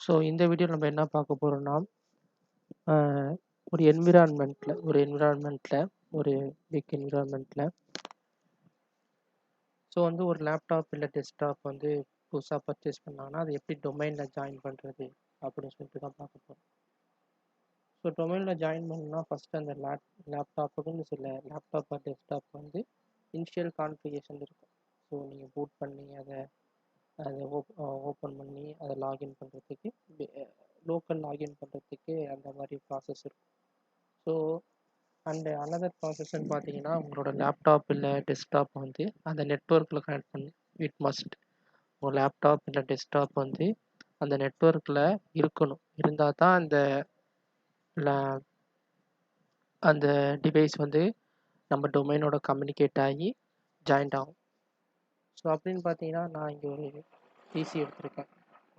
So இந்த வீடியோல நம்ம என்ன பார்க்க போறோம்னா, அ ஒரு என்விரான்மென்ட்ல ஒரு பிக் என்விரான்மென்ட்ல ஸோ வந்து ஒரு லேப்டாப் இல்ல டெஸ்க்டாப் வந்து புதுசா பர்ச்சேஸ் பண்ணாங்கன்னா, அது எப்படி டொமைன்ல ஜாயின் பண்றது? அப்படின்னு சொல்லிட்டு தான் பார்க்க போறோம். ஸோ டொமைன்ல ஜாயின் பண்ணணும்னா ஃபர்ஸ்ட் அந்த லேப்டாப்புக்குன்னு சில லேப்டாப் ஆர் டெஸ்க்டாப் வந்து இனிஷியல் கான்ஃபிகரேஷன் இருக்கும். ஸோ நீங்க பூட் பண்ணி அத ஓப்பன் பண்ணி அத லாகின் பண்றதுக்கு லோக்கல் லாகின் பண்றதுக்கு அந்த மாதிரி ப்ராசஸ் இருக்கும். ஸோ அண்ட் அனதர் ப்ராசஸ்ன்னு பார்த்தீங்கன்னா, உங்களோட லேப்டாப் இல்லை டெஸ்க்டாப் வந்து அந்த நெட்ஒர்க்கில் கனெக்ட் பண்ணி இட் மஸ்ட் உங்கள் லேப்டாப் இல்லை டெஸ்க்டாப் வந்து அந்த நெட்ஒர்க்கில் இருக்கணும். இருந்தால் தான் அந்த டிவைஸ் வந்து நம்ம டொமைனோட கம்யூனிகேட் ஆகி ஜாயிண்ட் ஆகும். ஸோ அப்படின்னு பார்த்தீங்கன்னா, நான் இங்கே ஒரு பிசி எடுத்திருக்கேன்.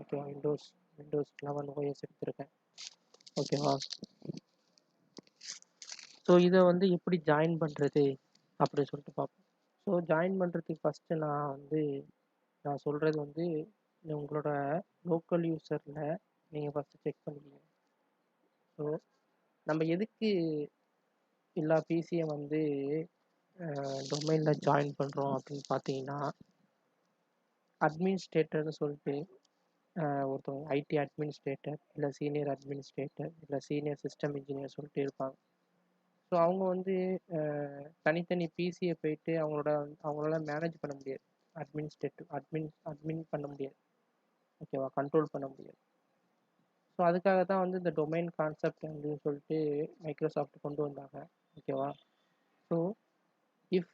ஓகேவா, விண்டோஸ் 11 OS எடுத்திருக்கேன். ஓகேவா. ஸோ இதை வந்து எப்படி ஜாயின் பண்ணுறது அப்படின்னு சொல்லிட்டு பார்ப்போம். ஸோ ஜாயின் பண்ணுறதுக்கு ஃபஸ்ட்டு நான் சொல்கிறது வந்து உங்களோட லோக்கல் யூஸரில் நீங்கள் ஃபஸ்ட்டு செக் பண்ணிக்கணும். ஸோ நம்ம எதுக்கு எல்லா பிசியை வந்து டொமைனில் ஜாயின் பண்ணுறோம் அப்படின்னு பார்த்தீங்கன்னா, அட்மினிஸ்ட்ரேட்டர்னு சொல்லிட்டு ஒருத்தவங்க ஐடி அட்மினிஸ்ட்ரேட்டர் இல்லை சீனியர் அட்மினிஸ்ட்ரேட்டர் இல்லை சீனியர் சிஸ்டம் இன்ஜினியர் சொல்லிட்டு இருப்பாங்க. ஸோ அவங்க வந்து தனித்தனி பிசியை போயிட்டு அவங்களால மேனேஜ் பண்ண முடியாது. அட்மின் பண்ண முடியாது. ஓகேவா, கண்ட்ரோல் பண்ண முடியாது. ஸோ அதுக்காக தான் வந்து இந்த டொமைன் கான்செப்ட் வந்து சொல்லிட்டு மைக்ரோசாஃப்ட் கொண்டு வந்தாங்க. ஓகேவா. So if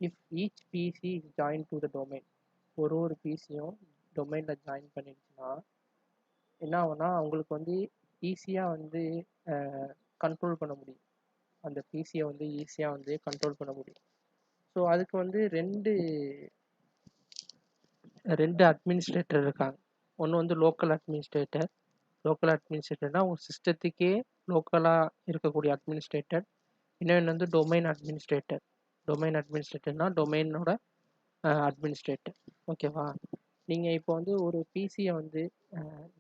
if each PC is join to the domain, ஒரு பிசியும் டொமைனில் ஜாயின் பண்ணிடுச்சுன்னா என்ன ஆகும்னா, அவங்களுக்கு வந்து ஈஸியாக வந்து கண்ட்ரோல் பண்ண முடியும். அந்த பிசியை வந்து ஈஸியாக வந்து கண்ட்ரோல் பண்ண முடியும். ஸோ அதுக்கு வந்து ரெண்டு அட்மினிஸ்ட்ரேட்டர் இருக்காங்க. ஒன்று வந்து லோக்கல் அட்மினிஸ்ட்ரேட்டர்னா உங்கள் சிஸ்டத்துக்கே லோக்கலாக இருக்கக்கூடிய அட்மினிஸ்ட்ரேட்டர். இன்னொன்று வந்து டொமைன் அட்மினிஸ்ட்ரேட்டர்னா டொமைனோட அட்மினிஸ்ட்ரேட்டர். ஓகேவா. நீங்கள் இப்போ வந்து ஒரு பிசியை வந்து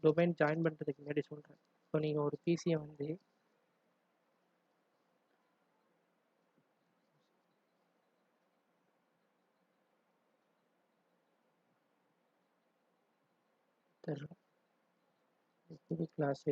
டொமைன் ஜாயின் பண்ணுறதுக்கு முன்னாடி சொல்கிறேன். ஸோ நீங்கள் ஒரு பிசியை வந்து புது கிளாஸ்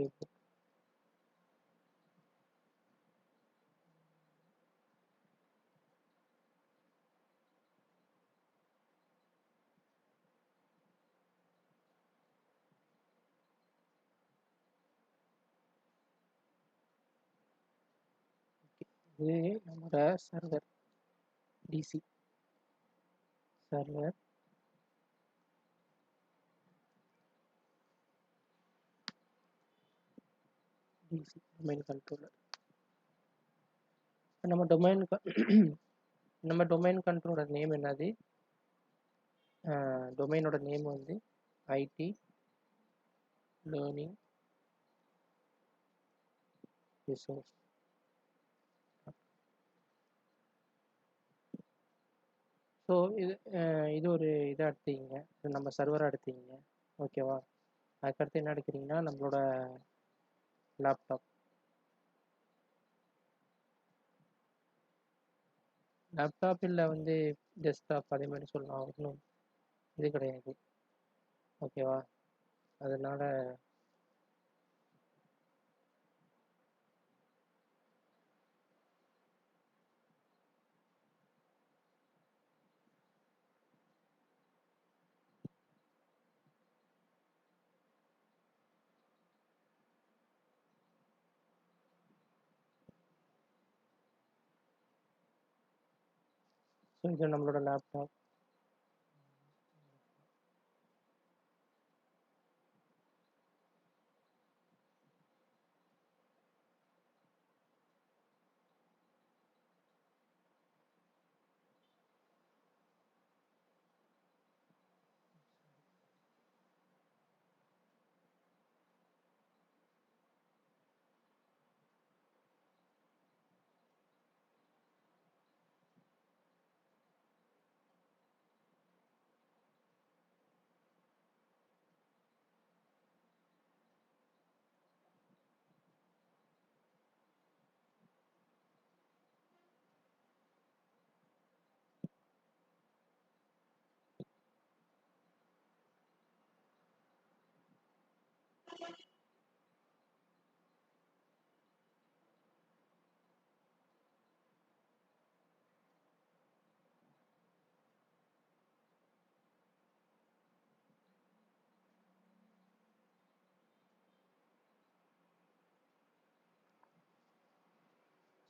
இது நம்மளோட server DC server DC domain controller. நம்ம டொமைன் கண்ட்ரோலர் நேம் என்னது? டொமைனோட நேம் வந்து ஐடி லேர்னிங் ரிசோர்ஸ். ஸோ இது ஒரு இதை எடுத்தீங்க, நம்ம சர்வரை எடுத்தீங்க. ஓகேவா. அதுக்கடுத்து என்ன எடுக்கிறீங்கன்னா, நம்மளோட லேப்டாப் இல்லை வந்து டெஸ்க்டாப் அதே மாதிரி சொல்லலாம். ஒன்றும் இது கிடையாது. ஓகேவா. அதனால ஸோ இது நம்மளோட லேப்டாப்.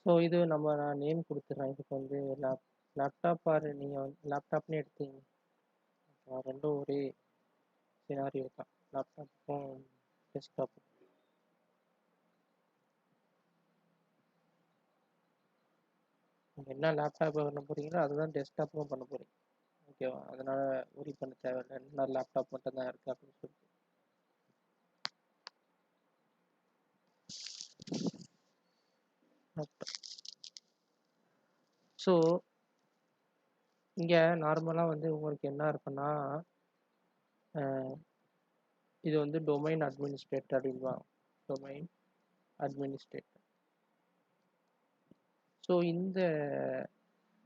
ஸோ இது நான் நேம் கொடுத்துட்றேன். இதுக்கு வந்து லேப்டாப் ஆர் நீங்கள் வந்து லேப்டாப்னு எடுத்தீங்க, ரெண்டும் ஒரே சினாரியோ தான், லேப்டாப்புக்கும் டெஸ்க்டாப்புக்கும். நீங்கள் என்ன லேப்டாப் பண்ண போகிறீங்களோ அதுதான் டெஸ்க்டாப்பும் பண்ண போகிறீங்க. ஓகேவா? அதனால் ஒரி பண்ண தேவையில்லை, என்ன லேப்டாப் மட்டும் தான் இருக்குது அப்படின்னு சொல்லிட்டு. ஸோ இங்கே நார்மலாக வந்து உங்களுக்கு என்ன இருக்குன்னா, இது வந்து டொமைன் அட்மினிஸ்ட்ரேட்டர் அப்படின்வாங்க, டொமைன் அட்மினிஸ்ட்ரேட்டர். ஸோ இந்த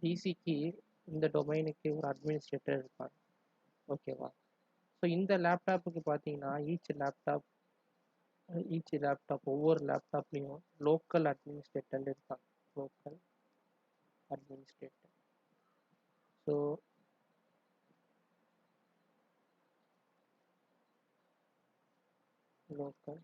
டிசிக்கு, இந்த டொமைனுக்கு ஒரு அட்மினிஸ்ட்ரேட்டர் இருப்பாங்க. ஓகேவா? ஸோ இந்த லேப்டாப்புக்கு பார்த்தீங்கன்னா ஈச் லேப்டாப் ஒவ்வொரு லேப்டாப்லேயும் லோக்கல் அட்மினிஸ்ட்ரேட்டர் இருப்பாங்க. Local administrator. So local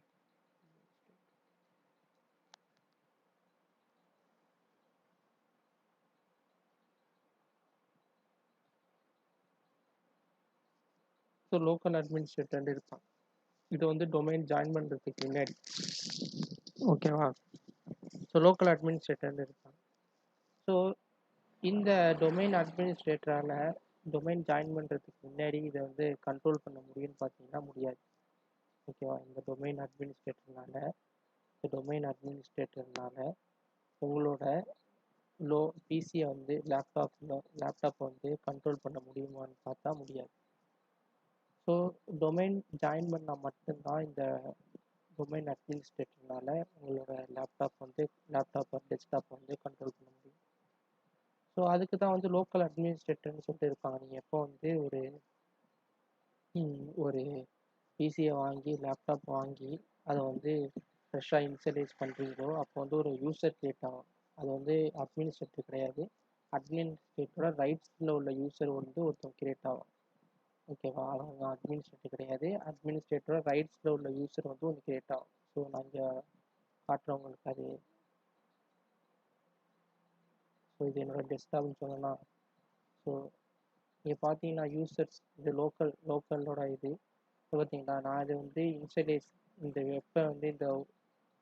local administrator இருப்பாங்க. இது வந்து டொமைன் ஜாயின் பண்ணுறதுக்கு முன்னாடி. ஓகேவா? ஸோ லோக்கல் அட்மினிஸ்ட்ரேட்டர் இருப்பாங்க. ஸோ இந்த டொமைன் அட்மினிஸ்ட்ரேட்டரால் டொமைன் ஜாயின் பண்ணுறதுக்கு முன்னாடி இதை வந்து கண்ட்ரோல் பண்ண முடியும்னு பார்த்தீங்கன்னா முடியாது. ஓகேவா? இந்த டொமைன் அட்மினிஸ்ட்ரேட்டர்னால உங்களோட பிசியை வந்து லேப்டாப்பை வந்து கண்ட்ரோல் பண்ண முடியுமான்னு பார்த்தா முடியாது. ஸோ டொமைன் ஜாயின் பண்ணால் மட்டும்தான் இந்த டொமைன் அட்மினிஸ்ட்ரேட்டர்னால உங்களோட லேப்டாப் டெஸ்க்டாப் வந்து கண்ட்ரோல் பண்ண முடியும். ஸோ அதுக்கு தான் வந்து லோக்கல் அட்மினிஸ்ட்ரேட்டர்னு சொல்லிட்டு இருப்பாங்க. நீங்கள் எப்போ வந்து ஒரு பிசியை வாங்கி லேப்டாப் வாங்கி அதை வந்து ஃப்ரெஷ்ஷாக இனிஷியலைஸ் பண்ணுறீங்களோ அப்போ வந்து ஒரு யூசர் கிரியேட் ஆகும். அது வந்து அட்மினிஸ்ட்ரேட்டர் கிடையாது, அட்மினிஸ்ட்ரேட்டரோட ரைட்ஸில் உள்ள யூசர் வந்து ஒருத்தர் கிரியேட் ஆகும். ஓகேவா? அவங்க அட்மினிஸ்ட்ரேட்டர் கிடையாது, அட்மினிஸ்ட்ரேட்டரோட ரைட்ஸில் உள்ள யூசர் வந்து ஒன்று கிரியேட் ஆகும். ஸோ நான் இங்கே காட்டுறவங்களுக்கு அது. ஸோ இது என்னோட டெஸ்க்டாப்னு சொல்லலாம். ஸோ நீங்கள் பார்த்தீங்கன்னா யூசர்ஸ் இது லோக்கலோட இது பார்த்தீங்களா, நான் இது வந்து இனிஷியலைஸ் இந்த எப்போ வந்து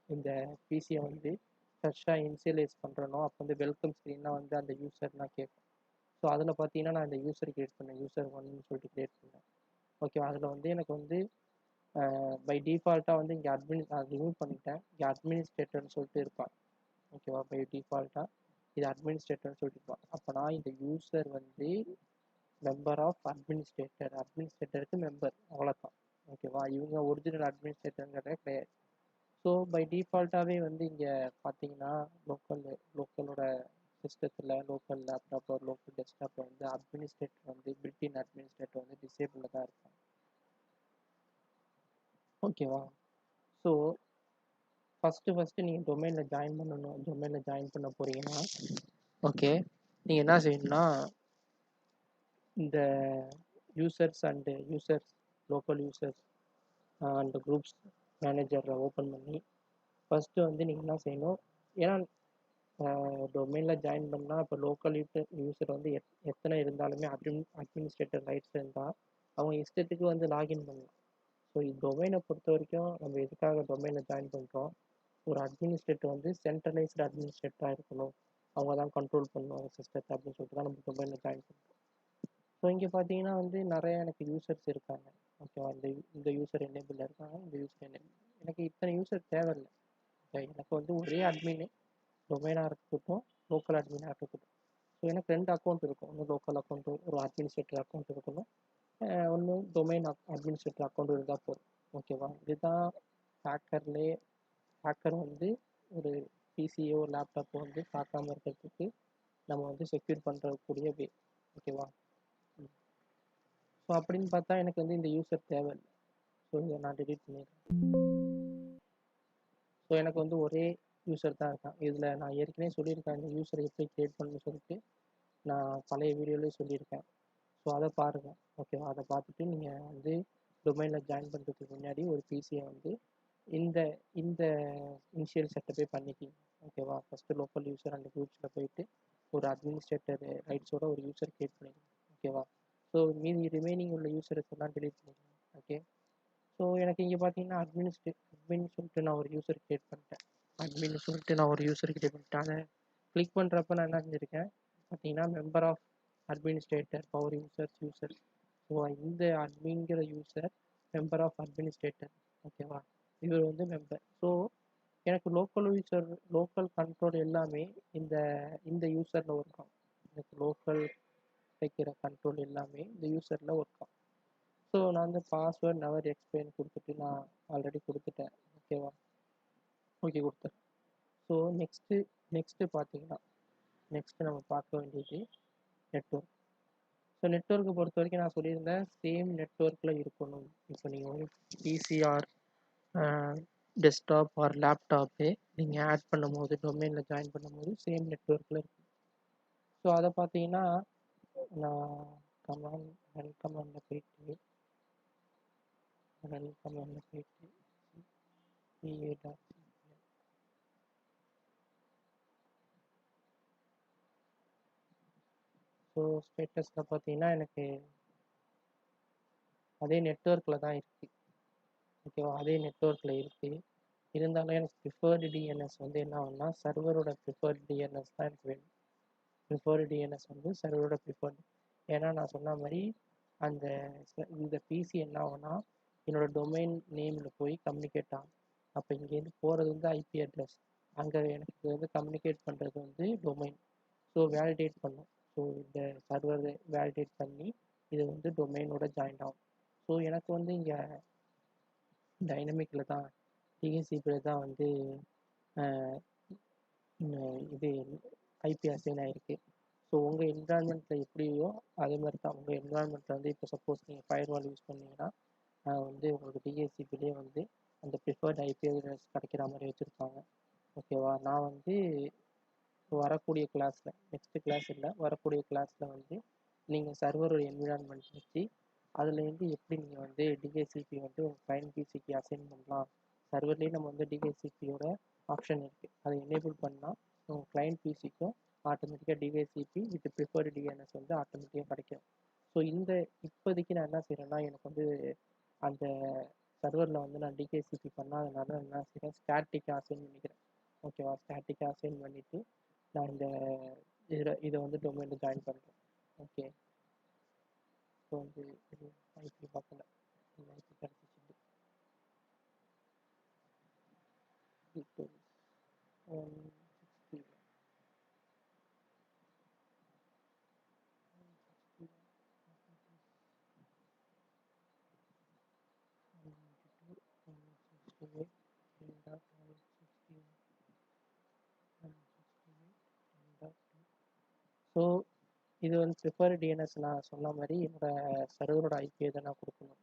இந்த பிசியை வந்து ஃப்ரெஷ்ஷாக இனிஷியலைஸ் பண்ணுறனோ அப்போ வந்து வெல்கம் ஸ்க்ரீனாக வந்து அந்த யூசர்லாம் கேட்கும். ஸோ அதில் பார்த்தீங்கன்னா நான் இந்த யூசர் கிரியேட் பண்ணேன், யூசர் 1ன்னு சொல்லிட்டு கிரியேட் பண்ணேன். ஓகேவா? அதில் வந்து எனக்கு வந்து பை டிஃபால்ட்டாக வந்து இங்கே நான் ரிமூவ் பண்ணிட்டேன், இங்கே அட்மினிஸ்ட்ரேட்டர்னு சொல்லிட்டு இருப்பான். ஓகேவா? பை டிஃபால்ட்டாக இது அட்மினிஸ்ட்ரேட்டர்னு சொல்லிட்டு இருப்பான். அப்போ நான் இந்த யூசர் வந்து மெம்பர் ஆஃப் அட்மினிஸ்ட்ரேட்டருக்கு மெம்பர், அவ்வளோதான். ஓகேவா? இவங்க ஒரிஜினல் அட்மினிஸ்ட்ரேட்டருங்கிறதே கிடையாது. ஸோ பை டிஃபால்ட்டாகவே வந்து இங்கே பார்த்தீங்கன்னா லோக்கலோட சிஸ்டத்தில் லோக்கல் லேப்டாப் ஒரு லோக்கல் டெஸ்க்டாப்பில் வந்து அட்மினிஸ்ட்ரேட்டர் வந்து பில்டின் அட்மினிஸ்ட்ரேட்டர் வந்து டிசேபிளில் தான் இருக்கும். ஓகேவா? ஸோ ஃபஸ்ட்டு நீங்கள் டொமைனில் ஜாயின் பண்ணணும். டொமைனில் ஜாயின் பண்ண போகிறீங்கன்னா ஓகே, நீங்கள் என்ன செய்யணும்னா இந்த லோக்கல் யூசர்ஸ் அண்ட் குரூப்ஸ் மேனேஜரை ஓப்பன் பண்ணி ஃபஸ்ட்டு வந்து நீங்கள் என்ன செய்யணும், ஏன்னா டொமைனில் ஜாயின் பண்ணால் இப்போ லோக்கல் யூசர் வந்து எத்தனை இருந்தாலுமே அட்மினிஸ்ட்ரேட்டர் ரைட்ஸ் இருந்தால் அவங்க இஷ்டத்துக்கு வந்து லாகின் பண்ணலாம். ஸோ டொமைனை பொறுத்த வரைக்கும் நம்ம எதுக்காக டொமைனில் ஜாயின் பண்ணுறோம், ஒரு அட்மினிஸ்ட்ரேட்டர் வந்து சென்ட்ரலைஸ்டு அட்மினிஸ்ட்ரேட்டராக இருக்கணும், அவங்க தான் கண்ட்ரோல் பண்ணணும் சிஸ்டத்தை அப்படின்னு சொல்லிட்டு தான் நம்ம டொமைனில் ஜாயின் பண்ணுறோம். ஸோ இங்கே பார்த்தீங்கன்னா வந்து நிறைய எனக்கு யூசர்ஸ் இருக்காங்க. ஓகேவா? இந்த யூசர் எனேபிளில் இருக்காங்க, இந்த யூசர் எனேபிள். எனக்கு இத்தனை யூசர் தேவையில்லை. எனக்கு வந்து ஒரே அட்மின் டொமைனாக இருக்கட்டும், லோக்கல் அட்மினாக இருக்கட்டும். ஸோ எனக்கு 2 அக்கௌண்ட் இருக்கும், ஒன்று லோக்கல் அக்கௌண்ட்டு ஒரு அட்மினிஸ்ட்ரேட்டர் அக்கௌண்ட் இருக்கணும், ஒன்று டொமைன் அட்மினிஸ்ட்ரேட்டர் அக்கௌண்ட் இருந்தால் போதும். ஓகேவா? இதுதான் ஹேக்கர் வந்து ஒரு பிசியோ லேப்டாப்போ வந்து பார்க்காம இருக்கிறதுக்கு நம்ம வந்து செக்யூர் பண்ணுறக்கூடிய வே. ஓகேவா? ஸோ அப்படின்னு பார்த்தா எனக்கு வந்து இந்த யூசர் தேவையில்லை. ஸோ இதை நான் டெலிட் பண்ணிடுறேன். ஸோ எனக்கு வந்து ஒரே யூசர் தான் இருக்கான். இதில் நான் ஏற்கனவே சொல்லியிருக்கேன் இந்த யூசரை எப்படி கிரியேட் பண்ணணும்னு சொல்லிட்டு, நான் பழைய வீடியோலேயே சொல்லியிருக்கேன். ஸோ அதை பாருங்கள். ஓகேவா? அதை பார்த்துட்டு நீங்கள் வந்து டொமைனில் ஜாயின் பண்ணுறதுக்கு முன்னாடி ஒரு பிசியை வந்து இந்த இந்த இனிஷியல் செட்டப்பே பண்ணிக்கிங்க. ஓகேவா? ஃபஸ்ட்டு லோக்கல் யூசர் அண்ட் குரூப்ஸில் போயிட்டு ஒரு அட்மினிஸ்ட்ரேட்டர் ரைட்ஸோட ஒரு யூசர் கிரியேட் பண்ணிக்கணும். ஓகேவா? ஸோ மீதி ரிமைனிங் உள்ள யூசர்ஸ் எல்லாம் delete பண்ணிக்கணும். ஓகே. ஸோ எனக்கு இங்கே பார்த்தீங்கன்னா அட்மின் சொல்லிட்டு நான் ஒரு யூசர் கிரியேட் பண்ணிட்டேன். அதை கிளிக் பண்ணுறப்ப நான் என்ன செஞ்சுருக்கேன் பார்த்தீங்கன்னா member of administrator power user. So இந்த அட்மின்கிற யூசர் மெம்பர் ஆஃப் அட்மினிஸ்ட்ரேட்டர். ஓகேவா? இவர் வந்து மெம்பர். ஸோ எனக்கு லோக்கல் கண்ட்ரோல் எல்லாமே இந்த இந்த யூசரில் ஒர்க் ஆகும். எனக்கு லோக்கல் வைக்கிற கண்ட்ரோல் எல்லாமே இந்த யூசரில் ஒர்க் ஆகும். ஸோ நான் வந்து பாஸ்வேர்ட் நவர் எக்ஸ்பிளைன் கொடுத்துட்டு நான் ஆல்ரெடி கொடுத்துட்டேன். ஓகேவா? ஓகே கொடுத்தேன். ஸோ நெக்ஸ்ட்டு பார்த்தீங்கன்னா நெக்ஸ்ட்டு நம்ம பார்க்க வேண்டியது நெட்ஒர்க். ஸோ நெட்ஒர்க்கை பொறுத்த வரைக்கும் நான் சொல்லியிருந்தேன் சேம் நெட்ஒர்க்கில் இருக்கணும். இப்போ நீங்கள் ஒரு பிசிஆர் டெஸ்க்டாப் ஆர் லேப்டாப்பு நீங்கள் ஆட் பண்ணும்போது டொமைனில் ஜாயின் பண்ணும்போது சேம் நெட்ஒர்க்கில் இருக்கும். ஸோ அதை பார்த்தீங்கன்னா நான் ரன் கமாண்டில் போயிட்டு ஸோ ஸ்டேட்டஸில் பார்த்தீங்கன்னா எனக்கு அதே நெட்ஒர்க்கில் தான் இருக்குது. ஓகேவா? அதே நெட்ஒர்க்கில் இருக்குது. இருந்தாலும் எனக்கு ப்ரிஃபர்டு டிஎன்எஸ் வந்து என்ன ஆகும்னா சர்வரோட ப்ரிஃபர்டு டிஎன்எஸ் தான் எனக்கு வேணும். ப்ரிஃபர்டு டிஎன்எஸ் வந்து சர்வரோட ப்ரிஃபர்டு. ஏன்னா நான் சொன்ன மாதிரி அந்த இந்த பிசி என்ன ஆகும்னா என்னோட டொமைன் நேமில் போய் கம்யூனிகேட் ஆகும். அப்போ இங்கேருந்து போகிறது வந்து ஐபி அட்ரஸ். அங்கே எனக்கு வந்து கம்யூனிகேட் பண்ணுறது வந்து டொமைன். ஸோ வேலிடேட் பண்ணும். ஸோ இந்த சர்வர் வேலிடேட் பண்ணி இது வந்து டொமைனோட ஜாயின் ஆகும். ஸோ எனக்கு வந்து இங்கே டைனமிக்கில் தான் டிஎன்சிபியில் தான் வந்து இது ஐபி அசைன் ஆகிருக்கு. ஸோ உங்கள் என்விரான்மெண்ட்டில் எப்படியோ அதே மாதிரி தான் உங்கள் என்விரான்மெண்ட்டில் வந்து இப்போ சப்போஸ் நீங்கள் ஃபயர்வால் யூஸ் பண்ணீங்கன்னா வந்து உங்களுக்கு டிஎன்சிபிலே வந்து அந்த ப்ரிஃபர்ட் ஐபி அட்ரஸ் கிடைக்கிற மாதிரி வச்சுருப்பாங்க. ஓகேவா? நான் வந்து வரக்கூடிய கிளாஸில் நெக்ஸ்ட்டு கிளாஸ் இல்லை வரக்கூடிய கிளாஸில் வந்து நீங்கள் சர்வரோட என்விரான்மெண்ட் வச்சு அதுலேருந்து எப்படி நீங்கள் வந்து டிஹெச்சிபி வந்து உங்கள் கிளைண்ட் பிசிக்கு அசைன் பண்ணலாம். சர்வர்லேயே நம்ம வந்து டிஹெச்சிபியோட ஆப்ஷன் இருக்குது. அதை எனேபிள் பண்ணால் உங்கள் கிளைண்ட் பிசிக்கும் ஆட்டோமேட்டிக்காக டிஹெச்சிபி வித் ப்ரிஃபர்டு டிஎன்எஸ் வந்து ஆட்டோமேட்டிக்காக கிடைக்கும். ஸோ இப்போதைக்கு நான் என்ன செய்கிறேன்னா எனக்கு வந்து அந்த சர்வரில் வந்து நான் டிஹெச்சிபி பண்ணாதனால நான் என்ன செய்கிறேன் ஸ்டாட்டிக்காக அசைன் பண்ணிக்கிறேன். ஓகேவா? ஸ்டாட்டிக்காக அசைன் பண்ணிவிட்டு நான் இதை வந்து டொமைனில் ஜாயின் பண்ணுறேன். ஓகே. ஸோ வந்து இது ஐபி பார்க்கல ஐபி கிடச்சிச்சு. டீட்டெயில்ஸ் 160 ஸோ இது வந்து ப்ரிஃபர்டு டிஎன்எஸ் நான் சொன்ன மாதிரி என்னோட சர்வரோட ஐபியை தான் நான் கொடுக்கணும்.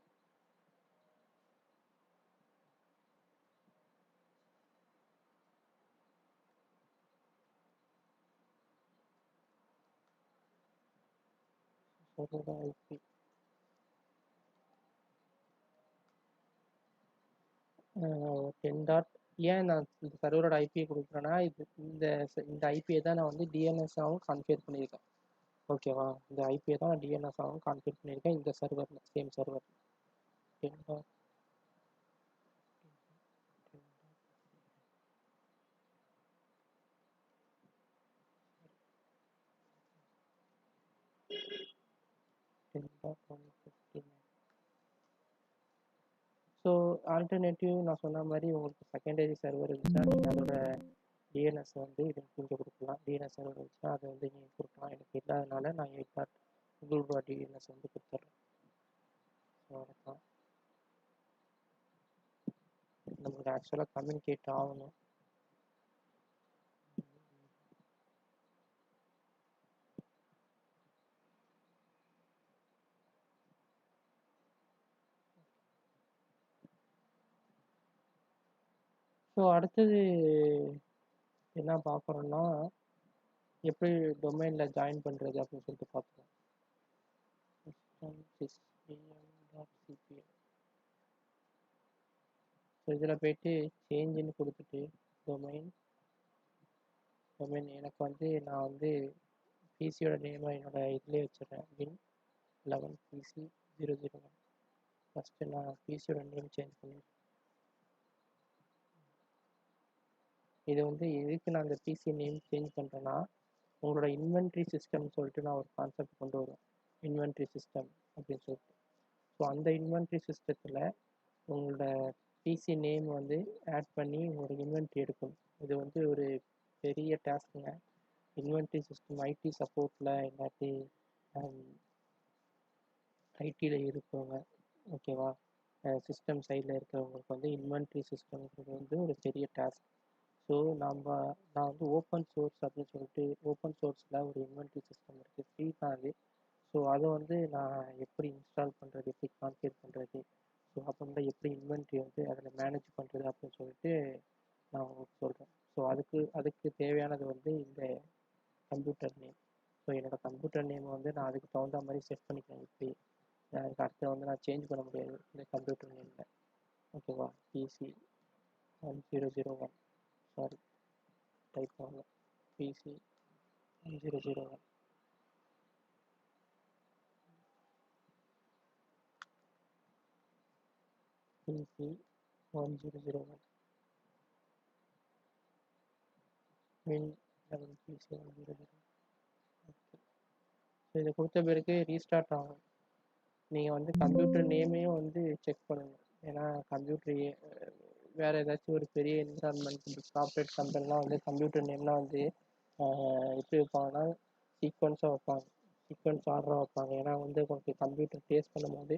சர்வரோட ஐபி 10. ஏன் நான் இந்த சர்வரோட ஐபியை கொடுக்குறேன்னா இந்த ஐபியை தான் நான் வந்து டிஎன்எஸ்ஸாகவும் கான்ஃபிகர் பண்ணியிருக்கேன். ஓகேவா? இந்த ஐபியை தான் நான் டிஎன்எஸ்ஸாகவும் கான்ஃபிகர் பண்ணியிருக்கேன் இந்த சர்வரில் சேம் சர்வர் 10. ஸோ ஆல்டர்னேட்டிவ் நான் சொன்ன மாதிரி உங்களுக்கு செகண்டரி சர்வர் இருந்துச்சா நீங்கள் அதோட டிஎன்எஸ் வந்து இது இங்கே கொடுக்கலாம். டிஎன்எஸ் சர்வர் இருந்துச்சுன்னா அதை வந்து நீங்கள் கொடுக்கலாம். எனக்கு இல்லாதனால நான் கூகுள் டிஎன்எஸ் வந்து கொடுத்துட்றேன். ஸோ அதுதான் நம்மளுக்கு ஆக்சுவலாக கம்யூனிகேட் ஆகணும். ஸோ அடுத்தது என்ன பார்க்குறோன்னா எப்படி டொமைனில் ஜாயின் பண்ணுறது அப்படின்னு சொல்லிட்டு பார்க்குறோம். ஸோ இதில் போயிட்டு சேஞ்சுன்னு கொடுத்துட்டு டொமைன் எனக்கு வந்து நான் வந்து பிசியோட நேமை என்னோட இதுலேயே வச்சிடுறேன் வின் 11 PC 001. ஃபஸ்ட்டு நான் பிசியோட நேம் சேஞ்ச் பண்ணிடுறேன். இது வந்து எதுக்கு நான் அந்த பிசி நேம் சேஞ்ச் பண்ணுறேன்னா, உங்களோட இன்வென்ட்ரி சிஸ்டம்னு சொல்லிட்டு நான் ஒரு கான்செப்ட் கொண்டு வருவேன். இன்வென்ட்ரி சிஸ்டம் அப்படின்னு சொல்லிட்டு. ஸோ அந்த இன்வென்ட்ரி சிஸ்டத்தில் உங்களோட பிசி நேம் வந்து ஆட் பண்ணி உங்களோட இன்வென்ட்ரி எடுக்கணும். இது வந்து ஒரு பெரிய டாஸ்க்குங்க. இன்வென்ட்ரி சிஸ்டம் ஐடி சப்போர்ட்டில் இல்லாட்டி ஐடியில் இருக்கவங்க, ஓகேவா, சிஸ்டம் சைடில் இருக்கிறவங்களுக்கு வந்து இன்வென்ட்ரி சிஸ்டம்ங்கிறது வந்து ஒரு பெரிய டாஸ்க். ஸோ நான் வந்து ஓப்பன் சோர்ஸ் அப்படின்னு சொல்லிட்டு ஓப்பன் சோர்ஸில் ஒரு இன்வென்ட்ரி சிஸ்டம் இருக்குது, ஃப்ரீ தான் அது. ஸோ அதை வந்து நான் எப்படி இன்ஸ்டால் பண்ணுறது, எப்படி கான்ஃபிகர் பண்ணுறது, ஸோ அப்புறம் எப்படி இன்வென்ட்ரி வந்து அதில் மேனேஜ் பண்ணுறது அப்படின்னு சொல்லிட்டு நான் உங்களுக்கு சொல்கிறேன். ஸோ அதுக்கு தேவையானது வந்து இந்த கம்ப்யூட்டர் நேம். ஸோ என்னோடய கம்ப்யூட்டர் நேம் வந்து நான் அதுக்கு தகுந்த மாதிரி செட் பண்ணிக்கிறேன். இப்படி அதுக்கு அடுத்து வந்து நான் சேஞ்ச் பண்ண முடியாது இந்த கம்ப்யூட்டர் நேமில், ஓகேவா. பிசி 1001, சாரி டைப் பண்ணல, PC 1001. PC 1001 win 11 PC 100. Okay. So இதை கொடுத்த பிறகு ரீஸ்டார்ட் ஆகும். நீங்கள் வந்து கம்ப்யூட்டர் நேமையும் வந்து செக் பண்ணணும். ஏன்னா கம்ப்யூட்டர் வேறு ஏதாச்சும் ஒரு பெரிய என்விரான்மெண்ட் கார்ப்பரேட் கம்பெனிலாம் வந்து கம்ப்யூட்டர் நேம்லாம் வந்து எப்படி வைப்பாங்கன்னா சீக்வன்ஸாக வைப்பாங்க, சீக்வன்ஸ் ஆர்டராக வைப்பாங்க. ஏன்னா வந்து உங்களுக்கு கம்ப்யூட்டர் டேஸ்ட் பண்ணும்போது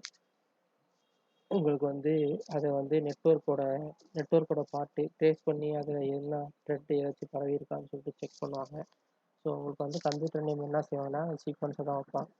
உங்களுக்கு வந்து அதை வந்து நெட்ஒர்க்கோட பார்ட்டு ட்ரேஸ் பண்ணி அதில் என்ன த்ரெட் ஏதாச்சும் பரவி இருக்கான்னு சொல்லிட்டு செக் பண்ணுவாங்க. ஸோ உங்களுக்கு வந்து கம்ப்யூட்டர் நேம் என்ன செய்வாங்கன்னா சீக்வன்ஸை தான் வைப்பாங்க.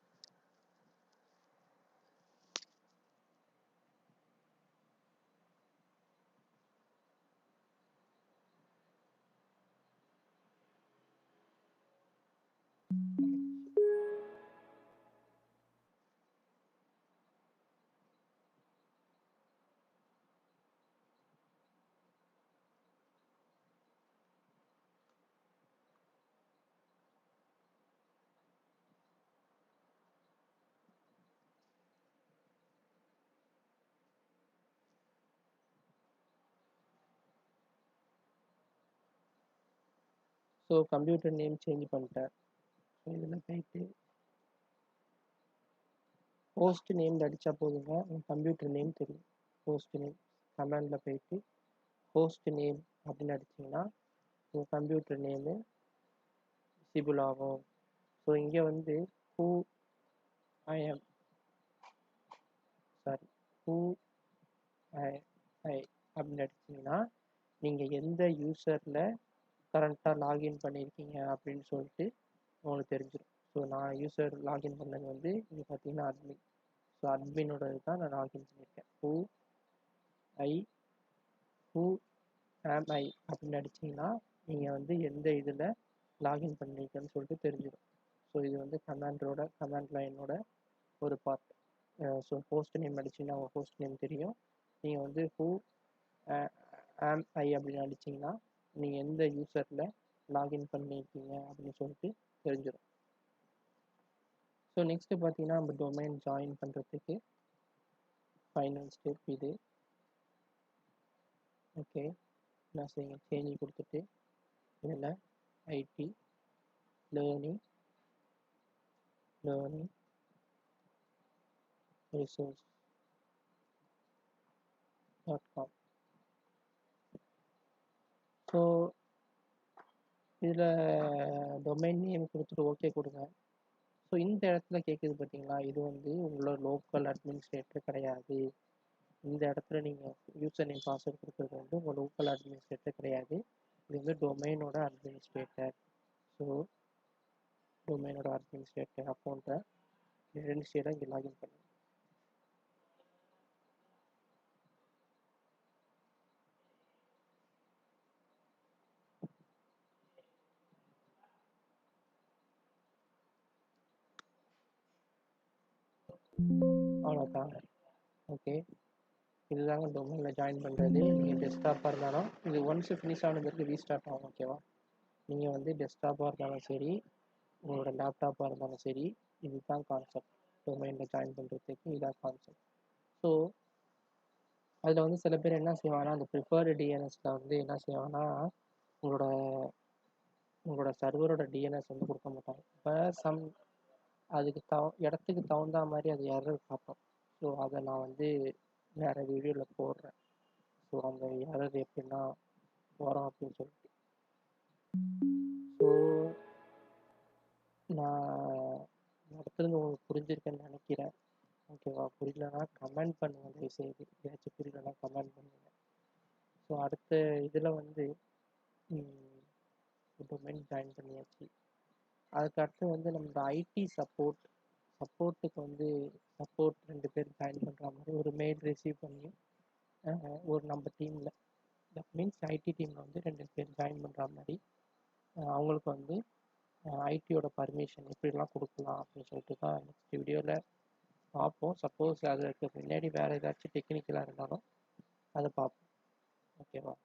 ஸோ கம்ப்யூட்டர் நேம் சேஞ்ச் பண்ணிட்டேன். ஸோ இதில் போயிட்டு ஹோஸ்ட் நேம் அடித்தா போதுங்க, உங்கள் கம்ப்யூட்டர் நேம் தெரியும். ஹோஸ்ட் நேம் கமாண்டில் போயிட்டு ஹோஸ்ட் நேம் அப்படின்னு அடிச்சிங்கன்னா உங்கள் கம்ப்யூட்டர் நேமு விசிபிள் ஆகும். ஸோ இங்கே வந்து who I am sorry who I அப்படின்னு அடிச்சிங்கன்னா நீங்கள் எந்த யூசரில் கரண்ட்டாக லாகின் பண்ணியிருக்கீங்க அப்படின்னு சொல்லிட்டு உங்களுக்கு தெரிஞ்சிடும். ஸோ நான் யூசர் லாகின் பண்ணது வந்து இங்கே பார்த்தீங்கன்னா அட்மின். ஸோ அட்மினோட தான் நான் லாகின் பண்ணியிருக்கேன். ஹூ ஆம் ஐ அப்படின்னு அடிச்சிங்கன்னா நீங்கள் வந்து எந்த இதில் லாகின் பண்ணியிருக்கேன்னு சொல்லிட்டு தெரிஞ்சிடும். ஸோ இது வந்து கமாண்ட் லைனோட ஒரு பார்ட். ஸோ ஹோஸ்ட் நேம் அடிச்சிங்கன்னா உங்கள் ஹோஸ்ட் நேம் தெரியும். நீங்கள் வந்து ஹூ ஆம் ஐ அப்படின்னு அடிச்சிங்கன்னா நீங்கள் எந்த யூசரில் லாகின் பண்ணியிருக்கீங்க அப்படின்னு சொல்லிட்டு தெரிஞ்சிடும். ஸோ நெக்ஸ்ட்டு பார்த்தீங்கன்னா நம்ம டொமைன் ஜாயின் பண்ணுறதுக்கு ஃபைனல் ஸ்டெப் இது. ஓகே, நான் செய்யுங்க சேஞ்ச் கொடுத்துட்டு இதில் ஐடி லேர்னிங் resource.com. ஸோ இதில் டொமைன் நேம் கொடுத்துட்டு ஓகே கொடுங்க. ஸோ இந்த இடத்துல கேட்குது பார்த்தீங்களா, இது வந்து உங்களோட லோக்கல் அட்மினிஸ்ட்ரேட்டர் கிடையாது. இந்த இடத்துல நீங்கள் யூசர் நேம் பாஸ்வேர்ட் கொடுக்குறது வந்து உங்கள் லோக்கல் அட்மினிஸ்ட்ரேட்டர் கிடையாது. இது வந்து டொமைனோட அட்மினிஸ்ட்ரேட்டர். ஸோ டொமைனோட அட்மினிஸ்ட்ரேட்டர் அக்கௌண்ட்டை ரெஜிஸ்டராக இங்கே லாகின் பண்ணுங்க. அவ்வளோதான். ஓகே, இதுதாங்க டொமைனில் ஜாயின் பண்ணுறது. நீங்கள் டெஸ்க்டாப்பாக இருந்தாலும் இது ஒன்ஸ் ஃபினிஷ் ஆன பிறகு ரீஸ்டார்ட் ஆகும். ஓகேவா? நீங்கள் வந்து டெஸ்க்டாப்பாக இருந்தாலும் சரி, உங்களோட லேப்டாப்பாக இருந்தாலும் சரி, இதுதான் கான்செப்ட். டொமைனில் ஜாயின் பண்ணுறதுக்கு இதான் கான்செப்ட். ஸோ அதில் வந்து சில பேர் என்ன செய்வாங்கன்னா, அந்த ப்ரிஃபர்டு டிஎன்எஸில் வந்து என்ன செய்வாங்கன்னா, உங்களோட உங்களோட சர்வரோட டிஎன்எஸ் வந்து கொடுக்க மாட்டாங்க. இப்போ அதுக்கு இடத்துக்கு தகுந்த மாதிரி அது எரர் காட்டும். ஸோ அதை நான் வந்து வேறு வீடியோவில் போடுறேன். ஸோ அந்த எரர் எப்படின்னா வரும் அப்படின்னு சொல்லிட்டு. ஸோ நான் நடத்துறது உங்களுக்கு புரிஞ்சிருக்கேன்னு நினைக்கிறேன். ஓகேவா? புரியலன்னா கமெண்ட் பண்ணுங்கள். தயவுசெய்து ஏதாச்சும் புரியலன்னா கமெண்ட் பண்ணுங்கள். ஸோ அடுத்த இதில் வந்து டொமைன் ஜாயின் பண்ணியாச்சு. அதுக்கு அடுத்து வந்து நம்மளோட ஐடி சப்போர்ட்டுக்கு வந்து சப்போர்ட் 2 பேர் ஜாயின் பண்ணுற மாதிரி ஒரு மெயில் ரிசீவ் பண்ணி ஒரு நம்ம டீமில், தட் மீன்ஸ் ஐடி டீமில் வந்து 2 பேர் ஜாயின் பண்ணுற மாதிரி அவங்களுக்கு வந்து ஐடியோட பர்மிஷன் எப்படிலாம் கொடுக்கலாம் அப்படின்னு சொல்லிட்டு தான் நெக்ஸ்ட் வீடியோவில் பார்ப்போம். சப்போஸ் அதுக்கு முன்னாடி வேறு ஏதாச்சும் டெக்னிக்கலாக இருந்தாலும் அதை பார்ப்போம். ஓகேவா?